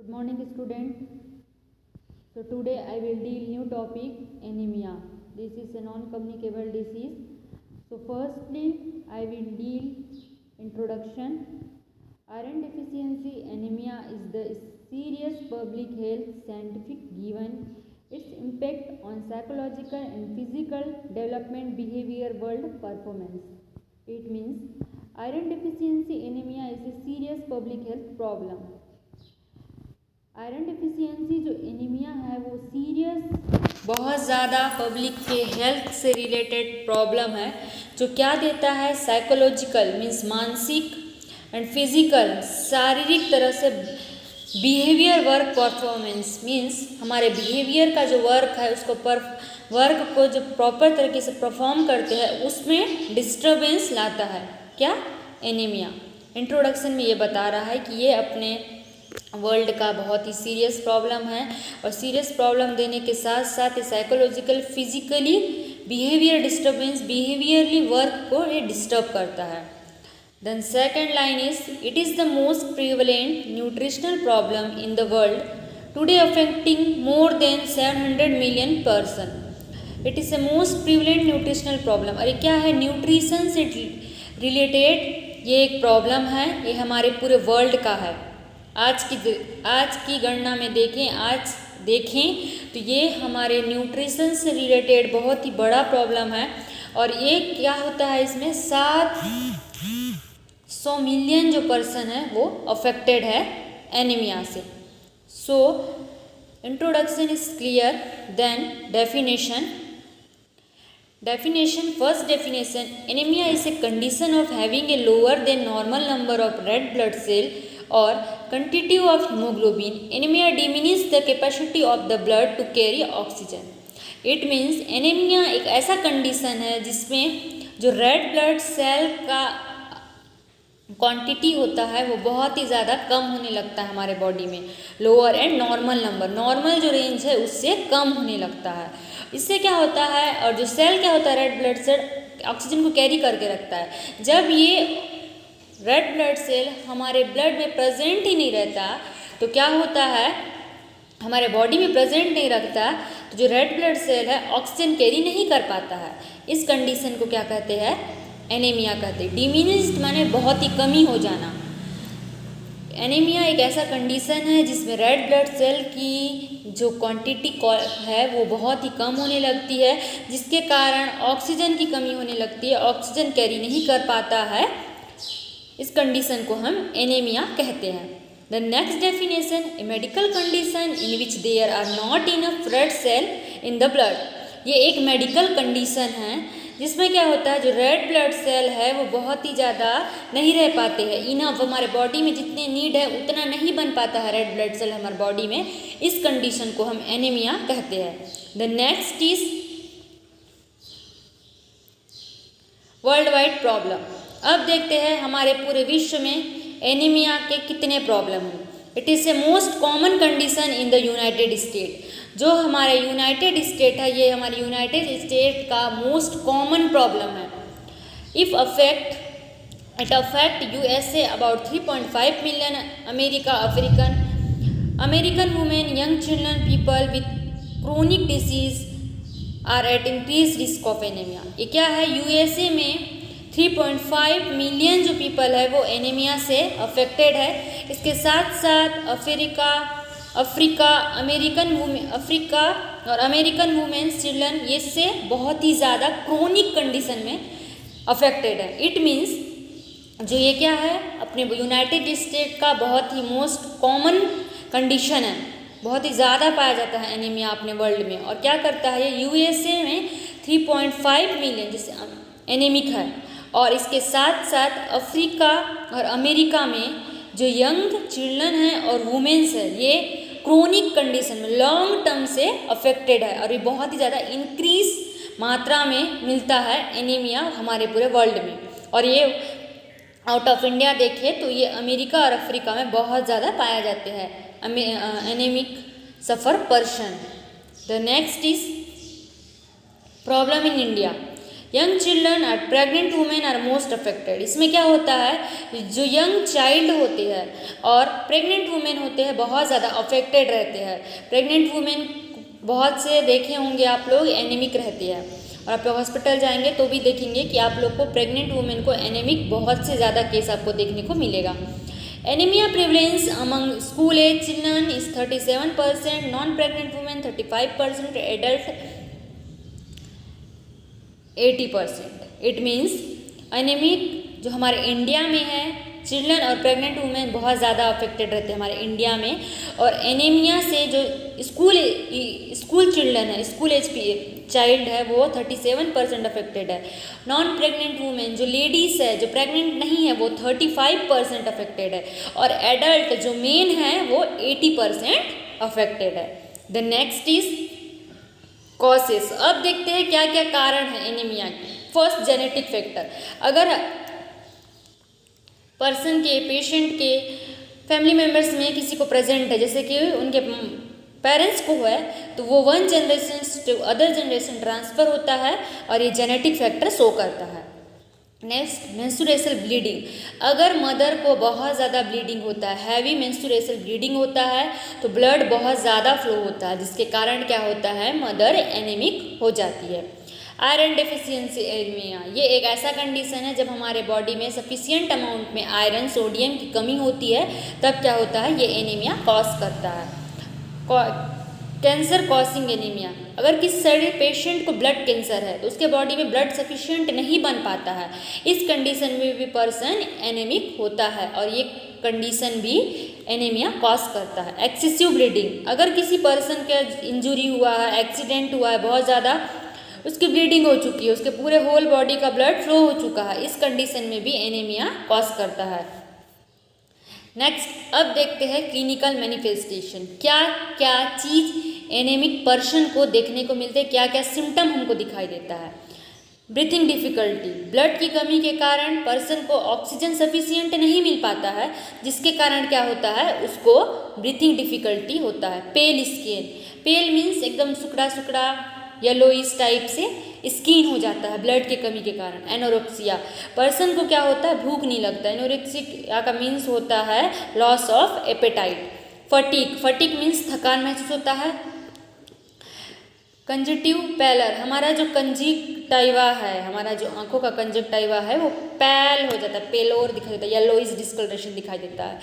Good morning student. So today I will deal new topic anemia. This is a non-communicable disease. So firstly I will deal introduction. Iron deficiency anemia is the serious public health scientific given its impact on psychological and physical development, behavior, world performance. It means iron deficiency anemia is a serious public health problem. Iron deficiency जो anaemia है वो serious बहुत ज़्यादा public के health से related problem है, जो क्या देता है साइकोलॉजिकल मीन्स मानसिक एंड फिजिकल शारीरिक तरह से बिहेवियर वर्क परफॉर्मेंस मीन्स हमारे बिहेवियर का जो वर्क है उसको वर्क को जो प्रॉपर तरीके से परफॉर्म करते हैं उसमें डिस्टर्बेंस लाता है। क्या एनीमिया इंट्रोडक्शन में ये बता रहा है कि ये अपने वर्ल्ड का बहुत ही सीरियस प्रॉब्लम है और सीरियस प्रॉब्लम देने के साथ साथ ये psychological physically behaviour disturbance behaviourally work को ये डिस्टर्ब करता है। Then second line is it is the most prevalent nutritional problem in the world today affecting more than 700 million person. It is the most prevalent nutritional problem. अरे क्या है, nutrition से related ये एक प्रॉब्लम है, ये हमारे पूरे वर्ल्ड का है। आज की गणना में देखें तो ये हमारे न्यूट्रिशन से रिलेटेड बहुत ही बड़ा प्रॉब्लम है और ये क्या होता है, इसमें 700 मिलियन जो पर्सन है वो अफेक्टेड है एनीमिया से। So introduction is clear. Then definition first definition anemia is a condition of having a lower than normal number of red blood cell or quantity of hemoglobin. Anemia diminishes the capacity of the blood to carry oxygen. It means anemia एक ऐसा condition है जिसमें जो red blood cell का quantity होता है वो बहुत ही ज़्यादा कम होने लगता है हमारे बॉडी में। Lower and normal number, normal जो रेंज है उससे कम होने लगता है। इससे क्या होता है, और जो सेल क्या होता है, रेड ब्लड सेल ऑक्सीजन को कैरी करके रखता है। जब ये रेड ब्लड सेल हमारे ब्लड में प्रेजेंट ही नहीं रहता तो क्या होता है, हमारे बॉडी में प्रेजेंट नहीं रखता तो जो रेड ब्लड सेल है ऑक्सीजन कैरी नहीं कर पाता है। इस कंडीशन को क्या कहते हैं, एनीमिया कहते हैं। डिमिनिश्ड माने बहुत ही कमी हो जाना। एनीमिया एक ऐसा कंडीशन है जिसमें रेड ब्लड सेल की जो क्वांटिटी है वो बहुत ही कम होने लगती है, जिसके कारण ऑक्सीजन की कमी होने लगती है, ऑक्सीजन कैरी नहीं कर पाता है। इस कंडीशन को हम एनीमिया कहते हैं। The next definition, a medical condition in which there are not enough red cell in the blood. ये एक मेडिकल कंडीशन है जिसमें क्या होता है, जो रेड ब्लड सेल है वो बहुत ही ज़्यादा नहीं रह पाते हैं, इनफ हमारे बॉडी में जितने नीड है उतना नहीं बन पाता है रेड ब्लड सेल हमारे बॉडी में। इस कंडीशन को हम एनीमिया कहते हैं। The next is world wide problem. अब देखते हैं हमारे पूरे विश्व में एनीमिया के कितने प्रॉब्लम हैं। It is a most common condition in the United State. जो हमारे यूनाइटेड स्टेट है ये हमारे यूनाइटेड स्टेट का मोस्ट कॉमन प्रॉब्लम है। It affect USA about 3.5 million American women, young children, people with chronic disease are at increase risk of anaemia. ये क्या है, यूएसए में 3.5 मिलियन जो पीपल है वो एनीमिया से अफेक्टेड है। इसके साथ साथ अफ्रीका और अमेरिकन वुमेन्स, चिल्ड्रन ये से बहुत ही ज़्यादा क्रोनिक कंडीशन में अफेक्टेड है। इट मीन्स जो ये क्या है, अपने यूनाइटेड स्टेट का बहुत ही मोस्ट कॉमन कंडीशन है, बहुत ही ज़्यादा पाया जाता है एनीमिया अपने वर्ल्ड में। और क्या करता है, ये यूएसए में 3.5 मिलियन जैसे एनीमिक है, और इसके साथ साथ अफ्रीका और अमेरिका में जो यंग चिल्ड्रन हैं और वुमेन्स है ये क्रोनिक कंडीशन में लॉन्ग टर्म से अफेक्टेड है, और ये बहुत ही ज़्यादा इंक्रीज मात्रा में मिलता है एनीमिया हमारे पूरे वर्ल्ड में। और ये आउट ऑफ इंडिया देखें तो ये अमेरिका और अफ्रीका में बहुत ज़्यादा पाया जाते हैं anaemic suffer person. The next is problem in India. Young children और pregnant women are most affected. इसमें क्या होता है, जो यंग चाइल्ड होते हैं और प्रेग्नेंट वुमेन होते हैं बहुत ज़्यादा अफेक्टेड रहते हैं। प्रेग्नेंट वुमेन बहुत से देखे होंगे आप लोग एनीमिक रहती है, और आप लोग हॉस्पिटल जाएंगे तो भी देखेंगे कि आप लोग को प्रेग्नेंट वुमेन को एनीमिक बहुत से ज़्यादा केस आपको देखने को मिलेगा। Anaemia prevalence among school age children is 37%, non pregnant women 35%, adult 80%। It means anaemic जो हमारे इंडिया में है, चिल्ड्रन और प्रेग्नेंट वुमेन बहुत ज़्यादा अफेक्टेड रहते हैं हमारे इंडिया में। और एनीमिया से जो स्कूल चिल्ड्रन है, स्कूल एज चाइल्ड है, वो 37% अफेक्टेड है। नॉन प्रेग्नेंट वुमेन जो लेडीज़ है, जो प्रेग्नेंट नहीं है, वो 35% अफेक्टेड है। और एडल्ट जो मेन है वो 80% अफेक्टेड है। The next is causes. अब देखते हैं क्या क्या कारण है एनीमिया के। First, genetic factor. अगर पर्सन के, पेशेंट के फैमिली मेम्बर्स में किसी को प्रेजेंट है, जैसे कि उनके पेरेंट्स को है, तो वो one generation to other generation transfer होता है और ये जेनेटिक फैक्टर शो करता है। Next, menstruational bleeding. अगर मदर को बहुत ज़्यादा ब्लीडिंग होता है, हैवी मेंस्ट्रुएशनल ब्लीडिंग होता है, तो ब्लड बहुत ज़्यादा फ्लो होता है, जिसके कारण क्या होता है, मदर एनीमिक हो जाती है। आयरन डेफिशिएंसी एनीमिया, ये एक ऐसा कंडीशन है जब हमारे बॉडी में सफिशिएंट अमाउंट में आयरन, सोडियम की कमी होती है, तब क्या होता है, ये एनीमिया कॉज करता है। Cancer causing anaemia. अगर किसी शरीर पेशेंट को ब्लड कैंसर है तो उसके बॉडी में ब्लड सफिशिएंट नहीं बन पाता है, इस कंडीशन में भी पर्सन एनीमिक होता है और ये कंडीशन भी एनीमिया कॉज करता है। Excessive bleeding. अगर किसी पर्सन का इंजुरी हुआ है, एक्सीडेंट हुआ है, बहुत ज़्यादा उसकी ब्लीडिंग हो चुकी है, उसके पूरे होल बॉडी का ब्लड फ्लो हो चुका है, इस कंडीशन में भी एनीमिया कॉज करता है। नेक्स्ट, अब देखते हैं क्लिनिकल मैनिफेस्टेशन। क्या क्या चीज़ एनीमिक पर्सन को देखने को मिलते हैं, क्या क्या सिम्टम हमको दिखाई देता है। Breathing difficulty. ब्लड की कमी के कारण पर्सन को ऑक्सीजन सफिशिएंट नहीं मिल पाता है, जिसके कारण क्या होता है, उसको ब्रीथिंग डिफ़िकल्टी होता है। पेल स्किन। पेल मीन्स एकदम सुखड़ा सुखड़ा येलोइश टाइप से स्किन हो जाता है ब्लड की कमी के कारण। एनोरेक्सिया। पर्सन को क्या होता है, भूख नहीं लगता। एनोरेक्सिया का मीन्स होता है loss of appetite. Fatigue. Fatigue means थकान महसूस होता है। Conjunctive pallor. हमारा जो कंजक्टाइवा है, हमारा जो आंखों का कंजक्टाइवा है, वो पैल हो जाता है, पेलोर दिखाई देता है, येलोइश डिस्कलरेशन दिखाई देता है।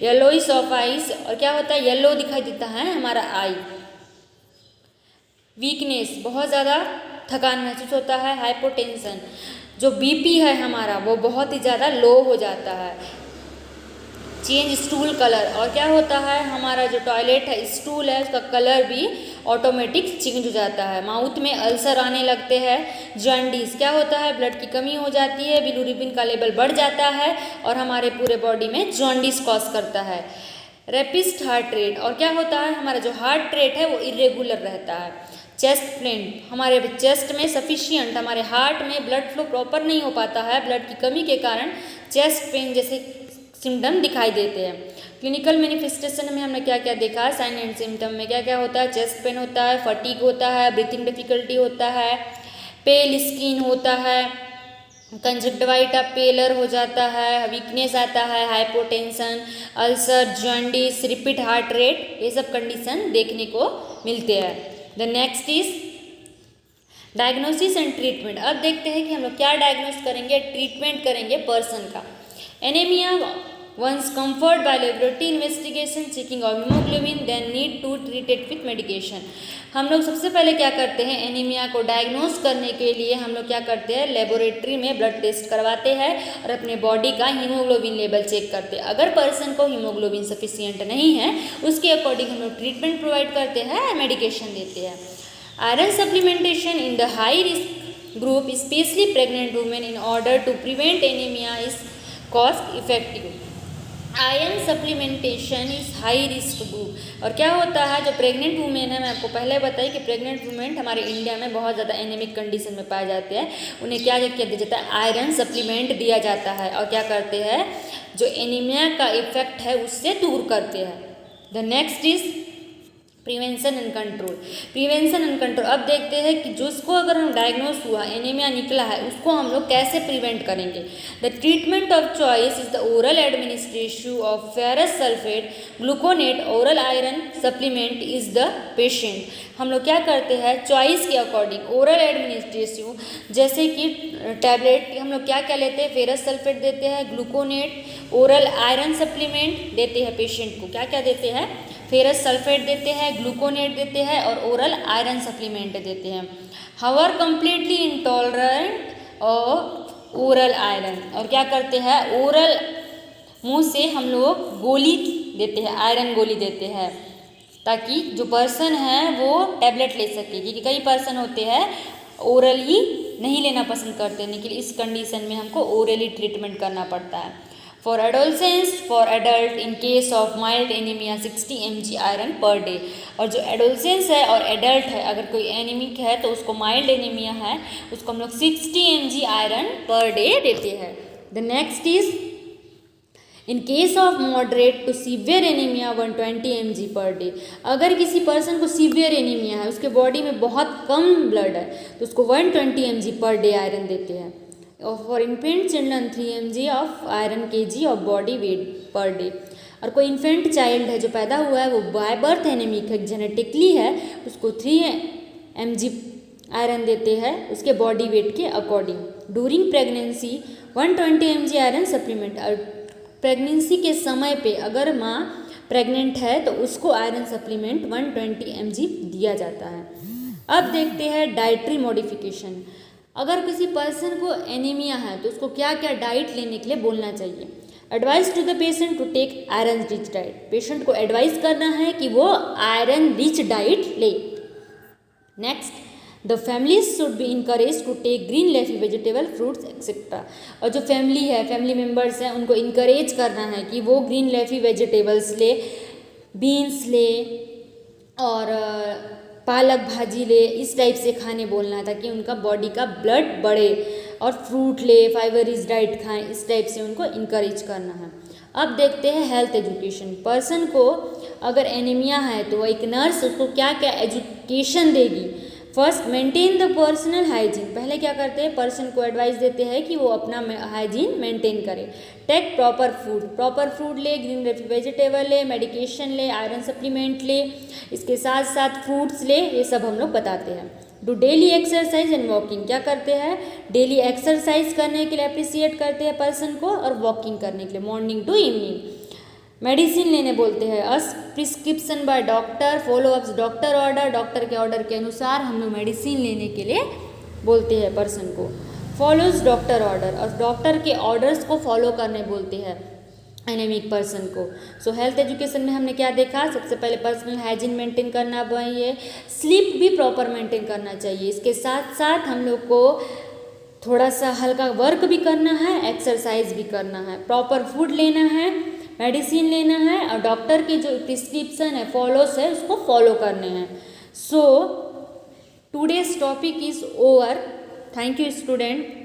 Yellowish of eyes. और क्या होता है, येलो दिखाई देता है हमारा आई। वीकनेस, बहुत ज़्यादा थकान महसूस होता है। हाइपोटेंशन। जो बीपी है हमारा वो बहुत ही ज़्यादा लो हो जाता है। Change stool colour. और क्या होता है, हमारा जो टॉयलेट है, स्टूल है, उसका कलर भी ऑटोमेटिक चेंज हो जाता है। माउथ में अल्सर आने लगते हैं। जॉन्डिस। क्या होता है, ब्लड की कमी हो जाती है, बिलिरुबिन का लेवल बढ़ जाता है और हमारे पूरे बॉडी में जॉन्डिस कॉज करता है। Rapid heart rate. और क्या होता है, हमारा जो हार्ट रेट है वो इरेगुलर रहता है। Chest pain. हमारे चेस्ट में सफिशिएंट, हमारे हार्ट में ब्लड फ्लो प्रॉपर नहीं हो पाता है, ब्लड की कमी के कारण चेस्ट पेन जैसे सिम्टम दिखाई देते हैं। क्लिनिकल मैनिफेस्टेशन में हमने क्या क्या देखा, साइन एंड सिम्टम में क्या क्या होता है, चेस्ट पेन होता है, फटीग होता है, ब्रीथिंग डिफिकल्टी होता है, पेल स्किन होता है, कंजक्टिवाइटा पेलर हो जाता है, वीकनेस आता है, hypotension, ulcer, jaundice, repeat heart rate, ये सब कंडीशन देखने को मिलते हैं। The next is diagnosis and treatment. अब देखते हैं कि हम लोग क्या डायग्नोस करेंगे, ट्रीटमेंट करेंगे पर्सन का। Anaemia once confirmed by laboratory investigation checking of haemoglobin then need to treat it with medication. हम लोग सबसे पहले क्या करते हैं, एनीमिया को डायग्नोस करने के लिए हम लोग क्या करते हैं, लेबोरेटरी में ब्लड टेस्ट करवाते हैं और अपने बॉडी का हीमोग्लोबिन लेवल चेक करते हैं। अगर पर्सन को हीमोग्लोबिन सफिशिएंट नहीं है, उसके अकॉर्डिंग हम लोग ट्रीटमेंट प्रोवाइड करते हैं, मेडिकेशन देते हैं। Iron supplementation in the high risk group specially pregnant women in order to prevent anaemia is cost effective. Iron supplementation is high risk group. और क्या होता है, जो प्रेग्नेंट वुमेन है, मैं आपको पहले बताई कि प्रेग्नेंट वुमेन हमारे इंडिया में बहुत ज़्यादा एनीमिक कंडीशन में पाए जाते हैं, उन्हें क्या किया जाता है, आयरन सप्लीमेंट दिया जाता है और क्या करते हैं, जो एनीमिया का इफेक्ट है उससे दूर करते हैं। The next is prevention and control. Prevention and control, अब देखते हैं कि जिसको अगर हम डायग्नोस हुआ एनीमिया निकला है उसको हम लोग कैसे प्रिवेंट करेंगे। The treatment of choice is the oral administration of ferrous sulphate gluconate oral iron supplement is the patient. हम लोग क्या करते हैं चॉइस के अकॉर्डिंग ओरल एडमिनिस्ट्रेशन, जैसे कि टैबलेट हम लोग क्या क्या लेते हैं, फेरस सल्फेट देते हैं, ग्लूकोनेट ओरल आयरन सप्लीमेंट देते हैं पेशेंट को। क्या क्या देते हैं, फेरस सल्फेट देते हैं, ग्लूकोनेट देते हैं और ओरल आयरन सप्लीमेंट देते हैं। हावर कंप्लीटली इंटॉलरेंट और ओरल आयरन, और क्या करते हैं ओरल मुंह से हम लोग गोली देते हैं, आयरन गोली देते हैं, ताकि जो पर्सन है वो टैबलेट ले सके, क्योंकि कई पर्सन होते हैं ओरली नहीं लेना पसंद करते, लेकिन इस कंडीशन में हमको ओरली ट्रीटमेंट करना पड़ता है। For adolescents, for adult in case of mild anemia 60 mg iron per day. और जो एडोलसेंस है और एडल्ट है, अगर कोई एनीमिक है तो उसको माइल्ड एनीमिया है, उसको हम लोग 60 mg आयरन पर डे देते हैं। The next is in case of moderate to severe anaemia 120 mg per day. अगर किसी पर्सन को सीवियर एनीमिया है, उसके बॉडी में बहुत कम ब्लड है, तो उसको 120 mg पर डे आयरन देते हैं। For infant children 3 mg of iron kg of body weight per day. और कोई इन्फेंट चाइल्ड है जो पैदा हुआ है वो बाय बर्थ एनीमिक है, जेनेटिकली है, उसको 3 mg आयरन देते हैं उसके बॉडी वेट के according. During pregnancy 120 mg iron supplement. और प्रेगनेंसी के समय पे अगर माँ प्रेग्नेंट है तो उसको आयरन सप्लीमेंट 120 mg दिया जाता है। अब देखते हैं डाइटरी मॉडिफिकेशन। अगर किसी पर्सन को एनीमिया है तो उसको क्या क्या डाइट लेने के लिए बोलना चाहिए। Advice to the patient to take iron rich diet. Patient को एडवाइस करना है कि वो आयरन रिच डाइट ले। Next, the families should be encourage to take green leafy vegetable fruits etcetera. और जो फैमिली है, फैमिली मेम्बर्स हैं, उनको इनकरेज करना है कि वो ग्रीन लेफी वेजिटेबल्स ले, बीन्स ले और पालक भाजी ले, इस टाइप से खाने बोलना है ताकि उनका बॉडी का ब्लड बढ़े, और फ्रूट ले, फाइबर रिच डाइट खाएं, इस टाइप से उनको इनकरेज करना है। अब देखते हैं हेल्थ एजुकेशन। पर्सन को अगर एनीमिया है तो एक नर्स उसको क्या क्या एजुकेशन देगी। First, maintain the personal hygiene. पहले क्या करते हैं, पर्सन को एडवाइस देते हैं कि वो अपना हाइजीन मेंटेन करे। Take proper food, proper food ले, ग्रीन लेफी वेजिटेबल ले, मेडिकेशन ले, आयरन सप्लीमेंट ले, इसके साथ साथ फ्रूट्स ले, ये सब हम लोग बताते हैं। Do daily exercise and walking. क्या करते हैं, डेली एक्सरसाइज करने के लिए अप्रिसिएट करते हैं पर्सन को, और वॉकिंग करने के लिए मॉर्निंग टू इवनिंग। मेडिसिन लेने बोलते हैं, as prescription by doctor, follow ups doctor order. Doctor के ऑर्डर के अनुसार हम लोग मेडिसिन लेने के लिए बोलते हैं पर्सन को। फॉलोज डॉक्टर ऑर्डर, और डॉक्टर के ऑर्डर्स को फॉलो करने बोलते हैं एनीमिक पर्सन को। सो हेल्थ एजुकेशन में हमने क्या देखा, सबसे पहले पर्सनल हाइजीन मेंटेन करना चाहिए, स्लीप भी प्रॉपर मेंटेन करना चाहिए। इसके साथ साथ हम लोग को थोड़ा सा हल्का वर्क भी करना है, एक्सरसाइज भी करना है, प्रॉपर फूड लेना है, मेडिसिन लेना है, और डॉक्टर की जो प्रिस्क्रिप्शन है, फॉलोस है, उसको फॉलो करने हैं। So today's topic is over. Thank you student.